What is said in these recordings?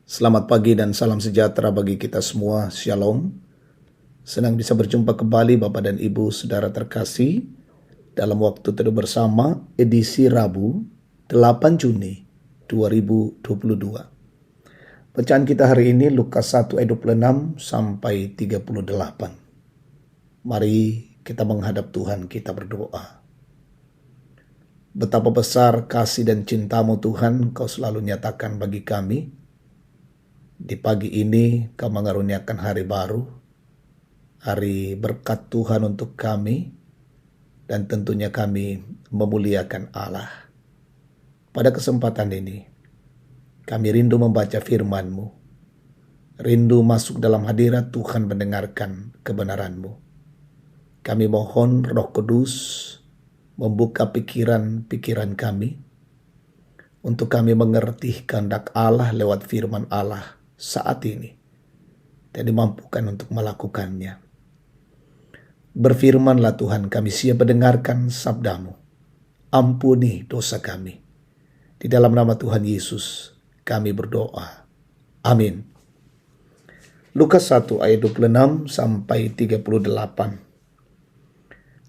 Selamat pagi dan salam sejahtera bagi kita semua. Shalom. Senang bisa berjumpa kembali Bapak dan Ibu Saudara terkasih dalam waktu teduh bersama edisi Rabu 8 Juni 2022. Bacaan kita hari ini Lukas 1 ayat 26 sampai 38. Mari kita menghadap Tuhan, kita berdoa. Betapa besar kasih dan cintamu Tuhan, Kau selalu nyatakan bagi kami. Di pagi ini Kau mengaruniakan hari baru, hari berkat Tuhan untuk kami, dan tentunya kami memuliakan Allah. Pada kesempatan ini, kami rindu membaca firman-Mu, rindu masuk dalam hadirat Tuhan mendengarkan kebenaran-Mu. Kami mohon Roh Kudus membuka pikiran-pikiran kami, untuk kami mengerti kehendak Allah lewat firman Allah saat ini, dan dimampukan untuk melakukannya. Berfirmanlah Tuhan, kami siap mendengarkan sabda-Mu. Ampuni dosa kami. Di dalam nama Tuhan Yesus kami berdoa. Amin. Lukas 1 ayat 26 sampai 38.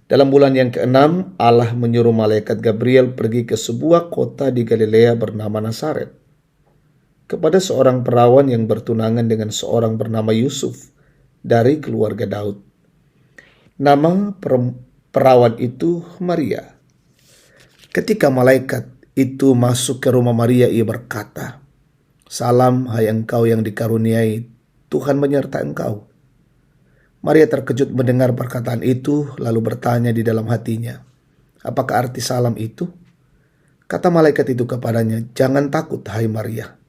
Dalam bulan yang ke-6, Allah menyuruh malaikat Gabriel pergi ke sebuah kota di Galilea bernama Nazaret, kepada seorang perawan yang bertunangan dengan seorang bernama Yusuf dari keluarga Daud. Nama perawan itu Maria. Ketika malaikat itu masuk ke rumah Maria, ia berkata, "Salam, hai engkau yang dikaruniai, Tuhan menyertai engkau." Maria terkejut mendengar perkataan itu, lalu bertanya di dalam hatinya, "Apakah arti salam itu?" Kata malaikat itu kepadanya, "Jangan takut, hai Maria,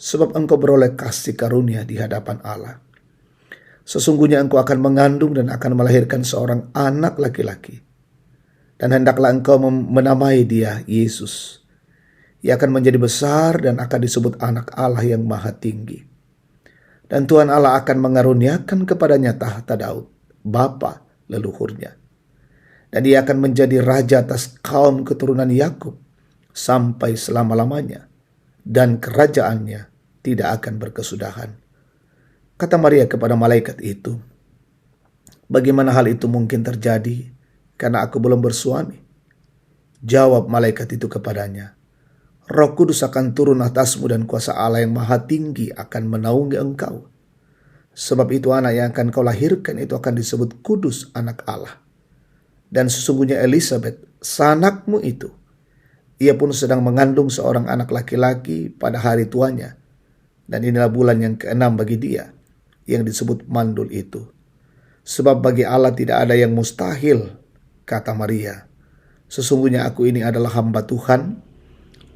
sebab engkau beroleh kasih karunia di hadapan Allah. Sesungguhnya engkau akan mengandung dan akan melahirkan seorang anak laki-laki. Dan hendaklah engkau menamai dia Yesus. Ia akan menjadi besar dan akan disebut anak Allah yang maha tinggi. Dan Tuhan Allah akan mengaruniakan kepadanya tahta Daud, bapa leluhurnya. Dan ia akan menjadi raja atas kaum keturunan Yakub sampai selama-lamanya. Dan kerajaannya tidak akan berkesudahan." Kata Maria kepada malaikat itu, "Bagaimana hal itu mungkin terjadi, karena aku belum bersuami?" Jawab malaikat itu kepadanya, "Roh Kudus akan turun atasmu dan kuasa Allah yang maha tinggi akan menaungi engkau. Sebab itu anak yang akan kau lahirkan itu akan disebut kudus, anak Allah. Dan sesungguhnya Elisabet, sanakmu itu, ia pun sedang mengandung seorang anak laki-laki pada hari tuanya. Dan inilah bulan yang ke-6 bagi dia, yang disebut mandul itu. Sebab bagi Allah tidak ada yang mustahil." Kata Maria, "Sesungguhnya aku ini adalah hamba Tuhan,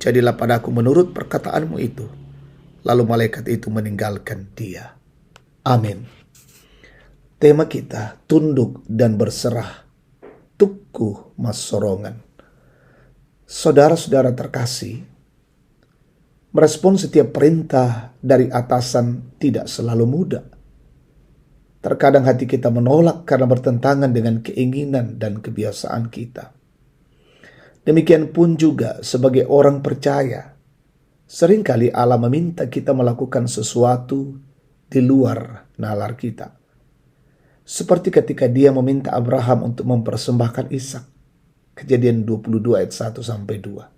jadilah padaku menurut perkataanmu itu." Lalu malaikat itu meninggalkan dia. Amin. Tema kita, tunduk dan berserah, tukuh mas sorongan. Saudara-saudara terkasih, merespon setiap perintah dari atasan tidak selalu mudah. Terkadang hati kita menolak karena bertentangan dengan keinginan dan kebiasaan kita. Demikian pun juga sebagai orang percaya, seringkali Allah meminta kita melakukan sesuatu di luar nalar kita. Seperti ketika Dia meminta Abraham untuk mempersembahkan Ishak. Kejadian 22 ayat 1-2.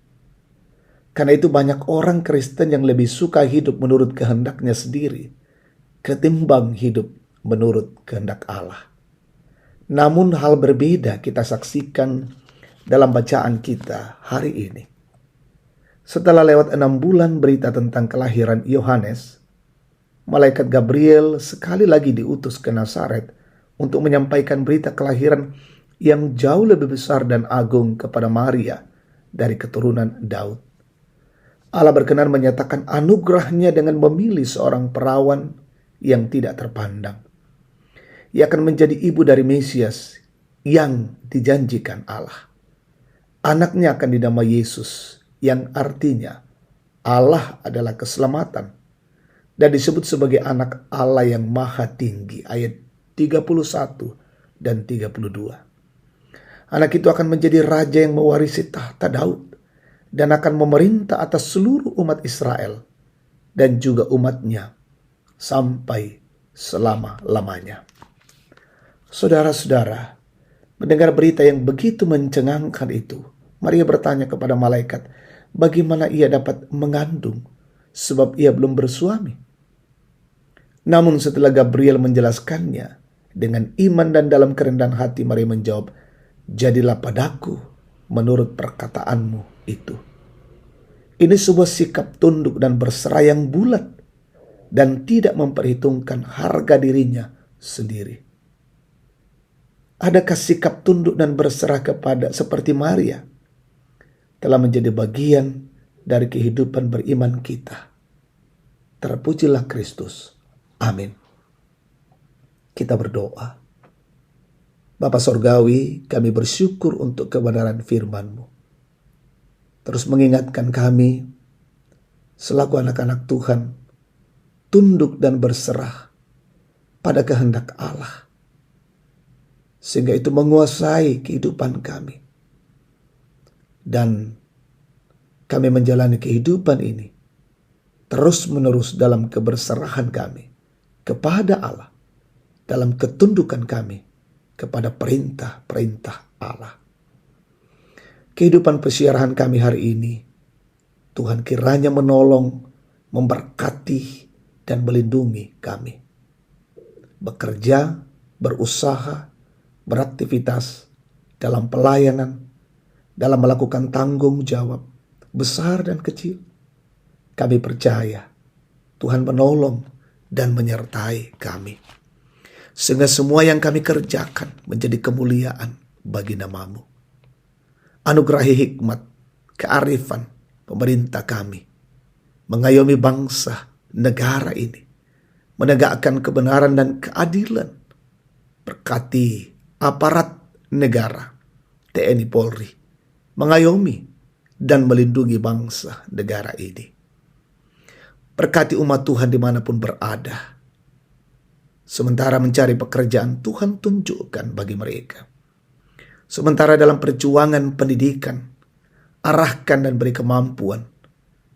Karena itu banyak orang Kristen yang lebih suka hidup menurut kehendaknya sendiri ketimbang hidup menurut kehendak Allah. Namun hal berbeda kita saksikan dalam bacaan kita hari ini. Setelah lewat 6 bulan berita tentang kelahiran Yohanes, malaikat Gabriel sekali lagi diutus ke Nazaret untuk menyampaikan berita kelahiran yang jauh lebih besar dan agung kepada Maria dari keturunan Daud. Allah berkenan menyatakan anugerahnya dengan memilih seorang perawan yang tidak terpandang. Ia akan menjadi ibu dari Mesias yang dijanjikan Allah. Anaknya akan dinamai Yesus, yang artinya Allah adalah keselamatan, dan disebut sebagai anak Allah yang maha tinggi, ayat 31 dan 32. Anak itu akan menjadi raja yang mewarisi tahta Daud dan akan memerintah atas seluruh umat Israel. dan juga umatnya sampai selama-lamanya. Saudara-saudara, mendengar berita yang begitu mencengangkan itu, Maria bertanya kepada malaikat, bagaimana ia dapat mengandung sebab ia belum bersuami? Namun setelah Gabriel menjelaskannya, dengan iman dan dalam kerendahan hati Maria menjawab, jadilah padaku menurut perkataanmu itu. Ini sebuah sikap tunduk dan berserah yang bulat dan tidak memperhitungkan harga dirinya sendiri. Adakah sikap tunduk dan berserah kepada seperti Maria telah menjadi bagian dari kehidupan beriman kita? Terpujilah Kristus. Amin. Kita berdoa. Bapa Sorgawi, kami bersyukur untuk kebenaran firman-Mu. Terus mengingatkan kami selaku anak-anak Tuhan, tunduk dan berserah pada kehendak Allah, sehingga itu menguasai kehidupan kami. Dan kami menjalani kehidupan ini terus-menerus dalam keberserahan kami kepada Allah, dalam ketundukan kami kepada perintah-perintah Allah. Kehidupan persiaran kami hari ini, Tuhan kiranya menolong, memberkati, dan melindungi kami. Bekerja, berusaha, beraktivitas, dalam pelayanan, dalam melakukan tanggung jawab, besar dan kecil. Kami percaya Tuhan menolong dan menyertai kami. Sehingga semua yang kami kerjakan menjadi kemuliaan bagi nama-Mu. Anugerahi hikmat, kearifan pemerintah kami, mengayomi bangsa, negara ini, menegakkan kebenaran dan keadilan. Berkati aparat negara, TNI Polri, mengayomi dan melindungi bangsa negara ini. Berkati umat Tuhan dimanapun berada. Sementara mencari pekerjaan, Tuhan tunjukkan bagi mereka. Sementara dalam perjuangan pendidikan, arahkan dan beri kemampuan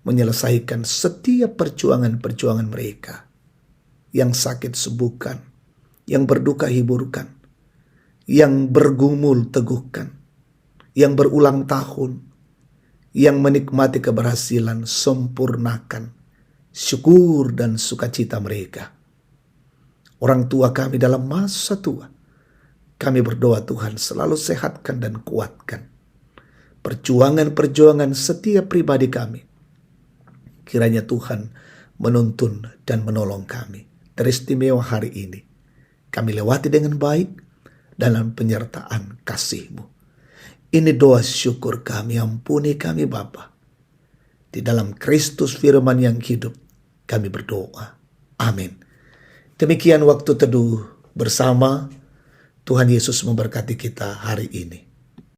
menyelesaikan setiap perjuangan-perjuangan mereka. Yang sakit sembuhkan, yang berduka hiburkan, yang bergumul teguhkan, yang berulang tahun, yang menikmati keberhasilan sempurnakan syukur dan sukacita mereka. Orang tua kami dalam masa tua, kami berdoa Tuhan selalu sehatkan dan kuatkan perjuangan-perjuangan setiap pribadi kami. Kiranya Tuhan menuntun dan menolong kami. Teristimewa hari ini kami lewati dengan baik dalam penyertaan kasih-Mu. Ini doa syukur kami, ampuni kami Bapa. Di dalam Kristus firman yang hidup kami berdoa. Amin. Demikian waktu teduh bersama. Tuhan Yesus memberkati kita hari ini.